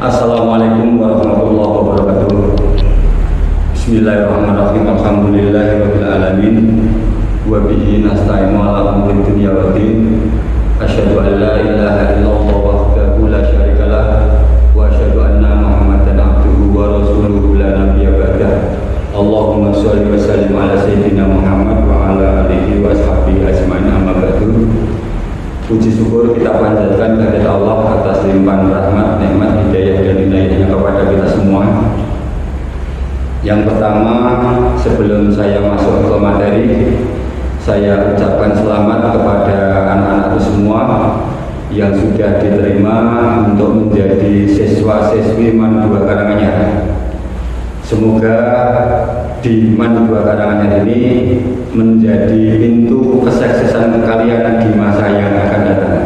Assalamualaikum warahmatullahi wabarakatuh. Bismillahirrahmanirrahim. Alhamdulillahirabbil alamin. Wa bihi nasta'inu ala umuri dunya waddin. Asyhadu an la ilaha illallah wahdahu la syarikalah wa asyhadu anna Muhammadan abduhu wa rasuluhu la nabiyya ba'dah. Allahumma shalli wa sallim ala sayyidina Muhammad wa ala alihi wa ashabihi ajmain, amma ba'du. Puji syukur kita panjatkan kepada Allah atas limpahan rahmat, nikmat, hidayah dan hidayahnya kepada kita semua. Yang pertama, sebelum saya masuk ke materi, saya ucapkan selamat kepada anak-anakku semua yang sudah diterima untuk menjadi siswa-siswi MAN 2 Karanganyar. Semoga di MAN 2 Karanganyar ini menjadi pintu kesuksesan kalian di masa yang akan datang.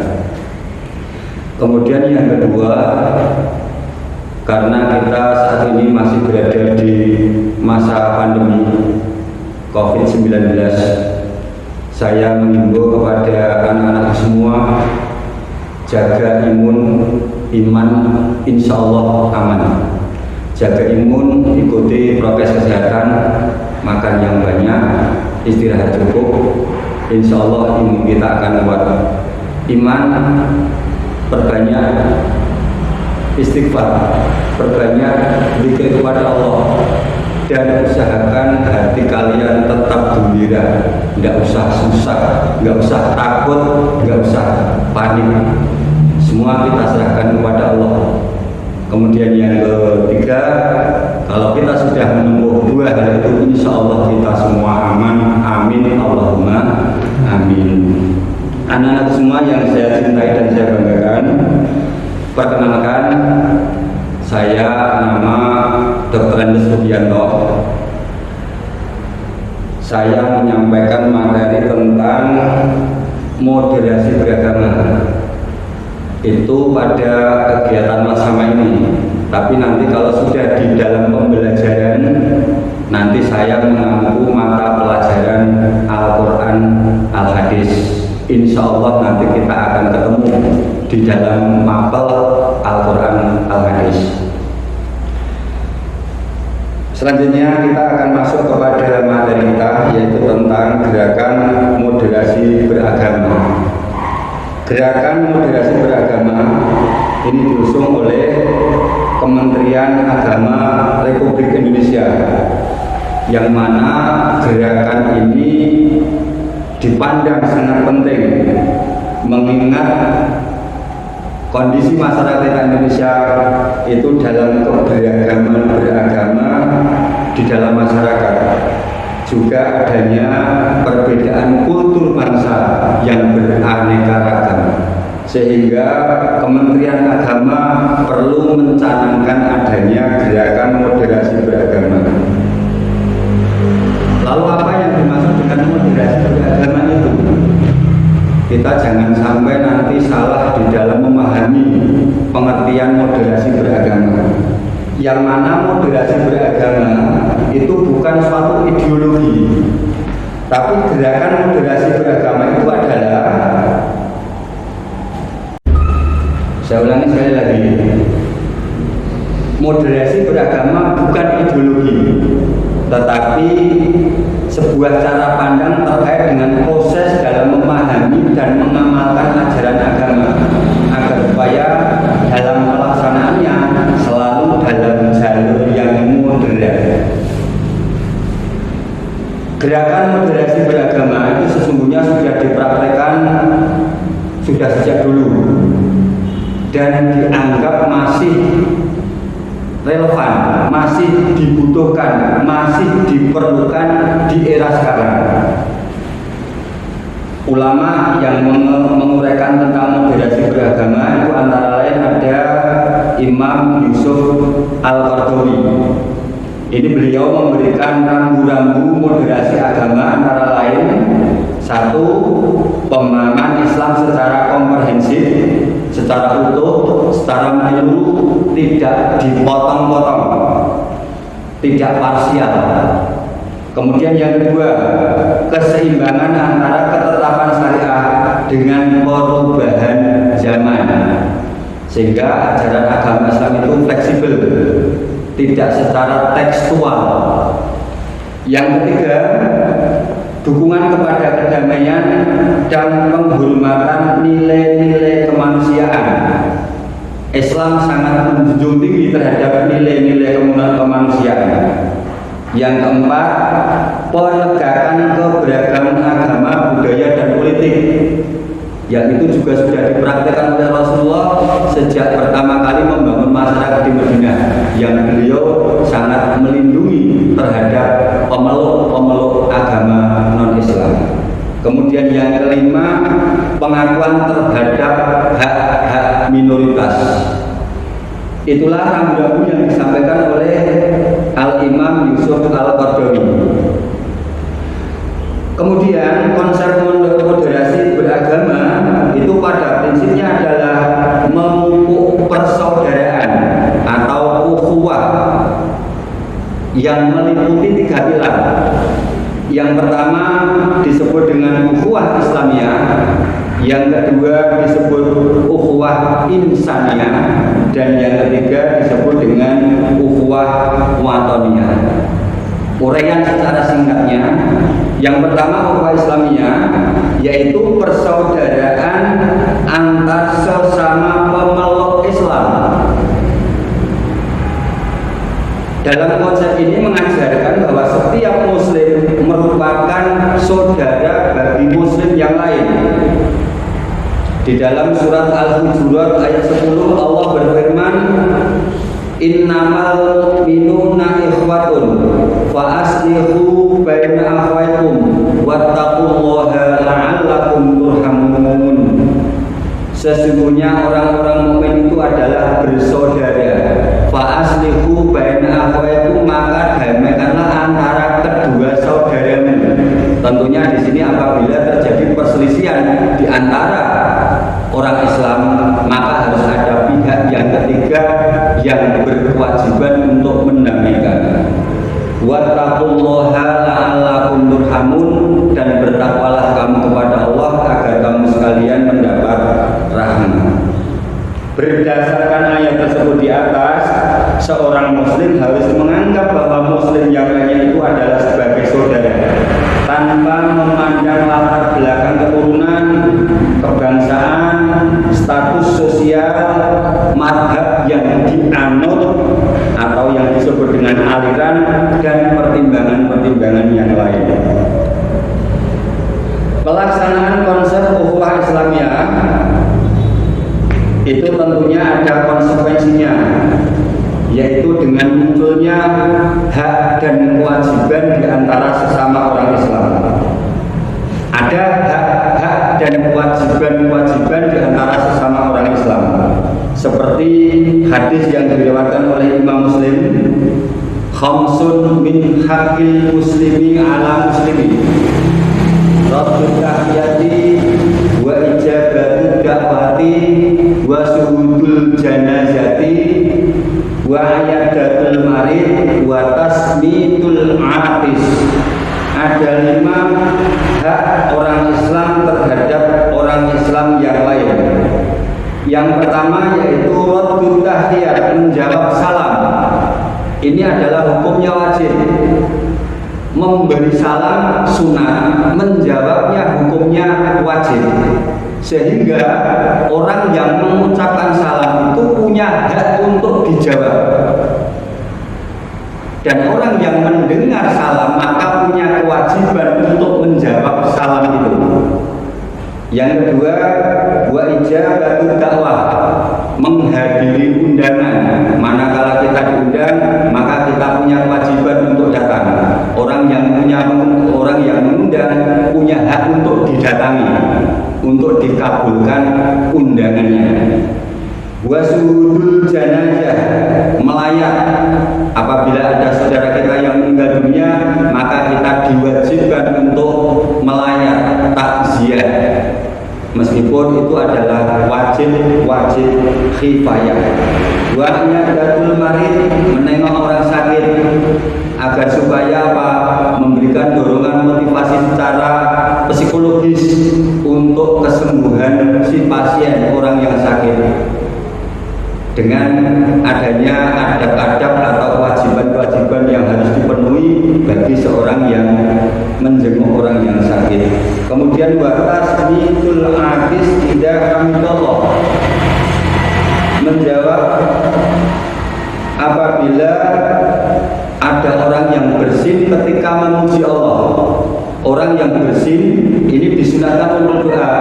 Kemudian yang kedua, karena kita saat ini masih berada di masa pandemi COVID-19, saya mengimbau kepada anak-anak semua, jaga imun, iman insya Allah aman. Jaga imun, ikuti prokes kesehatan, makan yang banyak, istirahat cukup, insya Allah imun kita akan kuat. Iman, perbanyak istighfar, perbanyak zikir kepada Allah, dan usahakan hati kalian tetap gembira, nggak usah susah, nggak usah takut, nggak usah panik, semua kita serahkan kepada Allah. Kemudian yang ketiga, kalau kita sudah menempuh 2 hal itu, insya Allah kita semua aman, amin, Allahumma amin. Anak-anak semua yang saya cintai dan saya banggakan, perkenalkan, saya nama Dr. Andes Rubianto. Saya menyampaikan materi tentang moderasi beragama itu pada kegiatan bersama ini. Tapi nanti kalau sudah di dalam pembelajaran, nanti saya mengampu mata pelajaran Al-Quran, Al-Hadis. Insya Allah nanti kita akan ketemu di dalam mapel Al-Quran, Al-Hadis. Selanjutnya kita akan masuk kepada materi kita, yaitu tentang gerakan moderasi beragama. Gerakan moderasi beragama ini diusung oleh Kementerian Agama Republik Indonesia, yang mana gerakan ini dipandang sangat penting mengingat kondisi masyarakat Indonesia itu dalam keberagaman beragama di dalam masyarakat, juga adanya perbedaan kultur bangsa yang beraneka ragam, sehingga Kementerian Agama perlu mencanangkan adanya gerakan moderasi beragama. Lalu apa yang dimaksud dengan moderasi beragama itu? Kita jangan sampai nanti salah di dalam memahami pengertian moderasi beragama. Yang mana moderasi beragama itu bukan suatu ideologi, tapi gerakan moderasi beragama itu adalah, saya ulangi sekali lagi, moderasi beragama bukan ideologi, tetapi sebuah cara pandang terkait dengan proses dalam memahami dan mengamalkan ajaran agama, agar supaya dalam pelaksanaannya selalu dalam jalur yang moderat. Gerakan moderasi beragama itu sesungguhnya sudah dipraktekkan sudah sejak dulu dan dianggap masih relevan, masih dibutuhkan, masih diperlukan di era sekarang. Ulama yang menguraikan tentang moderasi beragama itu antara lain ada Imam Yusuf Al-Qaradawi. Ini beliau memberikan rambu-rambu moderasi agama antara lain: 1. Pemahaman Islam secara komprehensif, secara utuh, secara menyeluruh, tidak dipotong-potong, tidak parsial. Kemudian yang kedua, keseimbangan antara ketetapan syariah dengan perubahan zaman. Sehingga ajaran agama Islam itu fleksibel, tidak secara tekstual. Yang ketiga, dukungan kepada kedamaian dan penghormatan nilai-nilai kemanusiaan. Islam sangat menjunjung tinggi terhadap nilai-nilai kemanusiaan. Yang keempat, penegakan keberagaman agama, budaya, dan politik. Yang itu juga sudah dipraktikkan oleh Rasulullah sejak pertama kali membangun masyarakat di Madinah, yang beliau sangat melindungi terhadap pemeluk-pemeluk agama non-Islam. Kemudian yang kelima, pengakuan terhadap hak-hak minoritas. Itulah rambu-rambu yang disampaikan oleh Al-Imam Yusuf Al-Qaradawi. Kemudian konsep moderasi beragama itu pada prinsipnya adalah memupuk persaudaraan atau ukhuwah yang meliputi 3 pilar. Yang pertama disebut dengan ukhuwah Islamiyah, yang kedua disebut ukhuwah insaniyah, dan yang ketiga disebut dengan ukhuwah watoniyah. Uraian secara singkatnya, yang pertama ukhuwah Islamiyah yaitu persaudaraan antar sesama pemeluk Islam. Dalam konsep ini mengajarkan bahwa setiap muslim merupakan saudara bagi muslim yang lain. Di dalam surat Al-Hujurat ayat 10 Allah berfirman, innamal mu'minuna ikhwatun fa aslihu baina akhwaykum wattaqullaha la'allakum turhamun. Sesungguhnya orang-orang mukmin itu adalah bersaudara. Fa aslihu baina akhwaykum, maka damaikanlah antara kedua saudaramu. Tentunya di sini apabila terjadi perselisihan di antara orang Islam, maka harus ada pihak yang ketiga yang berkewajiban untuk mendamaikan. Wattaqullaha la'allakum turhamun, dan bertakwalah kamu kepada Allah agar kamu sekalian mendapat rahmat. Berdasarkan ayat tersebut di atas, seorang muslim harus menganggap bahwa muslim yang lainnya itu adalah sebagai saudara, tanpa memandang latar belakang keturunan, kebangsaan, status sosial, madhab yang dianut atau yang disebut dengan aliran, dan pertimbangan-pertimbangan yang lain. Pelaksanaan konsep ukhuwah Islamiyah itu tentunya ada konsekuensinya, yaitu dengan munculnya hak dan kewajiban di antara sesama orang Islam. Ada hak-hak dan kewajiban-kewajiban di antara sesama orang Islam. Seperti hadis yang diriwayatkan oleh Imam Muslim, khamsun min haqqil muslimi ala muslimi, raddul tahiyati wa ijabatu da'wati wa suhudul janazati wa ayadatul marid wa tasmitul atis. Ada 5 hak orang Islam terhadap orang Islam yang lain. Yang pertama yaitu raddul tahiyat, menjawab salam. Ini adalah hukumnya wajib. Memberi salam sunnah, menjawabnya hukumnya wajib. Sehingga orang yang mengucapkan salam itu punya hak untuk dijawab, dan orang yang mendengar salam maka punya kewajiban untuk menjawab salam itu. Yang kedua, wa ijabatu dakwah, menghadiri undangan. Manakala kita diundang, maka kita punya kewajiban untuk datang. Orang yang mengundang punya hak untuk didatangi, untuk dikabulkan undangannya. Wa suhudul janazah, melayat. Apabila ada saudara kita yang meninggal dunia, maka kita diwajibkan untuk melayat, takziah. Meskipun itu adalah wajib kifayah. Wa nyadatul marid, menengok orang sakit agar supaya apa? Memberikan dorongan motivasi secara psikologis untuk kesembuhan si pasien, orang yang sakit. dengan adanya adab-adab atau kewajiban-kewajiban yang harus dipenuhi bagi seorang yang menjenguk orang yang sakit. Kemudian wa tasmitul abis idza hamidallah, menjawab apabila ada orang yang bersin ketika memuji Allah. Orang yang bersin ini disunahkan untuk doa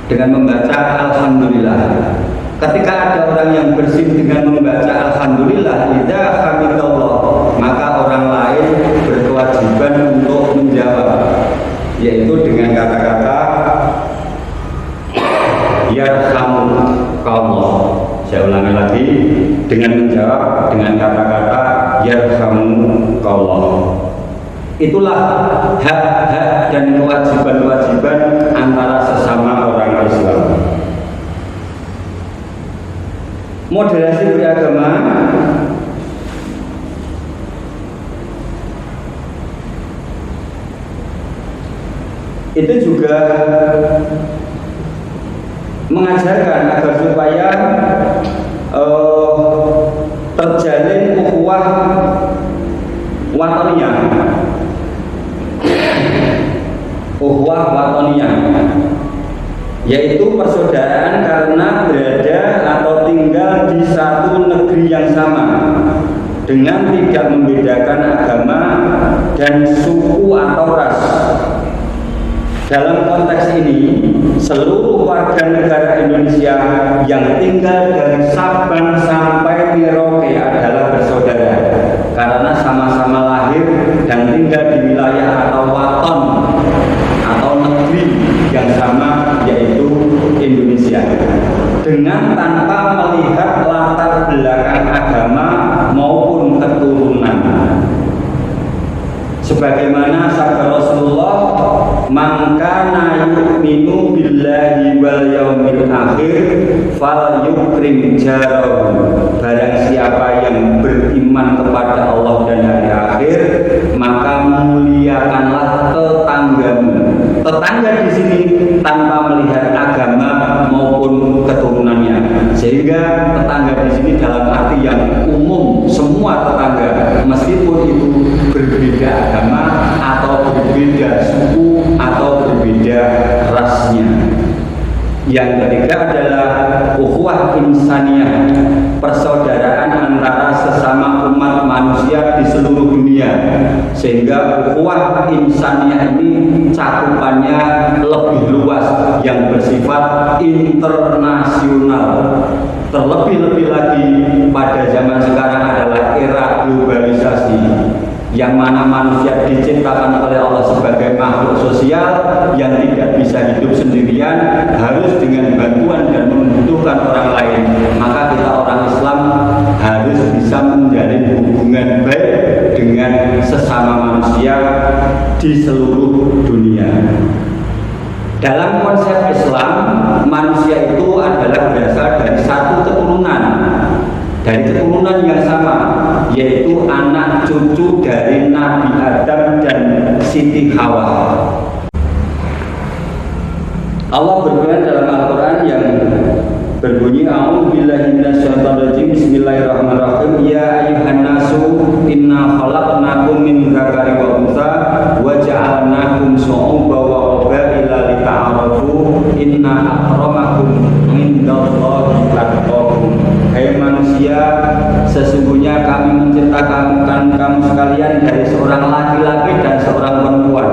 dengan membaca alhamdulillah. Ketika ada orang yang bersin dengan membaca alhamdulillah idza hamidallah, maka orang lain berkewajiban untuk menjawab, yaitu dengan kata-kata yarhamukallah. Saya ulangi lagi, dengan menjawab dengan kata-kata yarhamukallah. Itulah hak-hak dan kewajiban-kewajiban antara sesama orang Islam. Moderasi beragama itu juga mengajarkan agar supaya terjalin ukhuwah watoniyah. Ukhuwah watoniyah yaitu persaudaraan karena berada atau tinggal di satu negeri yang sama dengan tidak membedakan agama dan suku atau ras. Dalam konteks ini, seluruh warga negara Indonesia yang tinggal dari Sabang sampai Merauke adalah bersaudara karena sama-sama lahir dan tinggal di wilayah atau waton atau negeri yang sama, yaitu Indonesia, dengan tanpa melihat latar belakang agama maupun keturunan. Sebagaimana sabda Rasulullah, man kana yu'minu billahi wal yaumil akhir falyukrim jarahu. Barang siapa yang beriman kepada Allah dan hari akhir, maka muliakanlah tetanggamu. Tetangga di sini tanpa melihat agama maupun keturunannya, sehingga tetangga di sini dalam arti yang umum, semua tetangga, meskipun itu berbeda agama atau berbeda suku atau berbeda rasnya. Yang ketiga adalah ukhuwah insaniyah, persaudaraan antara sesama umat manusia di seluruh dunia, sehingga ukhuwah insaniyah ini cakupannya lebih luas yang bersifat internasional. Terlebih-lebih lagi pada zaman sekarang adalah era globalisasi, yang mana manusia diciptakan oleh Allah sebagai makhluk sosial yang tidak bisa hidup sendirian, harus dengan bantuan dan membutuhkan orang lain. Maka kita orang Islam harus bisa menjalin hubungan baik dengan sesama manusia di seluruh dunia. Dalam konsep Islam, manusia itu adalah berasal dari satu keturunan, dari keturunan yang sama, yaitu anak cucu dari Nabi Adam dan Siti Hawa. Allah berfirman dalam Al-Quran yang berbunyi, A'udzubillahi minasyaitonir rajim, Bismillahirrahmanirrahim. Ya ayyuhan nasu inna khalaqnakum min dzakari wa untha wa ja'alnakum syu'uban wa qabaila lita'arafu inna akramakum indallahi atqakum. Hai manusia, sesungguhnya kami menciptakan kamu sekalian dari seorang laki-laki dan seorang perempuan,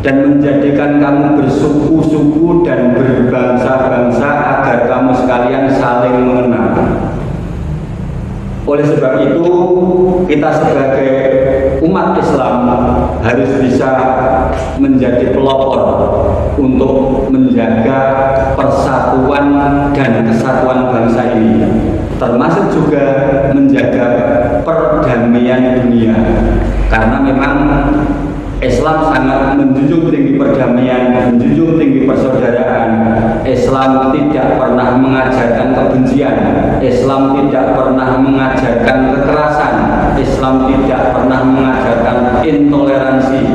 dan menjadikan kamu bersuku-suku dan berbangsa-bangsa agar kamu sekalian saling mengenal. Oleh sebab itu, kita sebagai umat Islam harus bisa menjadi pelopor untuk menjaga persatuan dan kesatuan bangsa ini, termasuk juga menjaga perdamaian dunia, karena memang Islam sangat menjunjung tinggi perdamaian, menjunjung tinggi persaudaraan. Islam tidak pernah mengajarkan kebencian, Islam tidak pernah mengajarkan kekerasan, Islam tidak pernah mengajarkan intoleransi.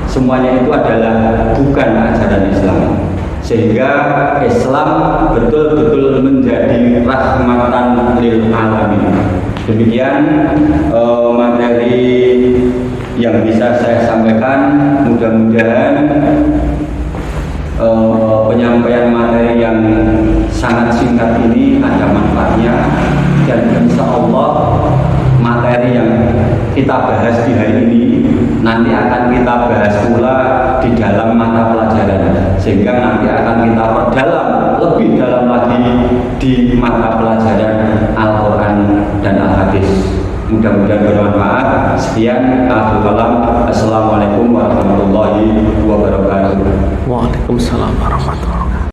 Semuanya itu adalah bukan ajaran Islam. sehingga Islam betul-betul menjadi rahmatan lil alamin. Demikian materi yang bisa saya sampaikan. Mudah-mudahan penyampaian materi yang sangat singkat ini ada manfaatnya, dan insya Allah materi yang kita bahas di hari ini nanti akan kita bahas pula di dalam mata pelajaran, sehingga nanti akan kita perdalam lebih dalam lagi di mata pelajaran Al-Quran dan Al-Hadis. Mudah-mudahan bermanfaat. Sekian, akhirul kalam. Assalamualaikum warahmatullahi wabarakatuh. Waalaikumsalam warahmatullahi wabarakatuh.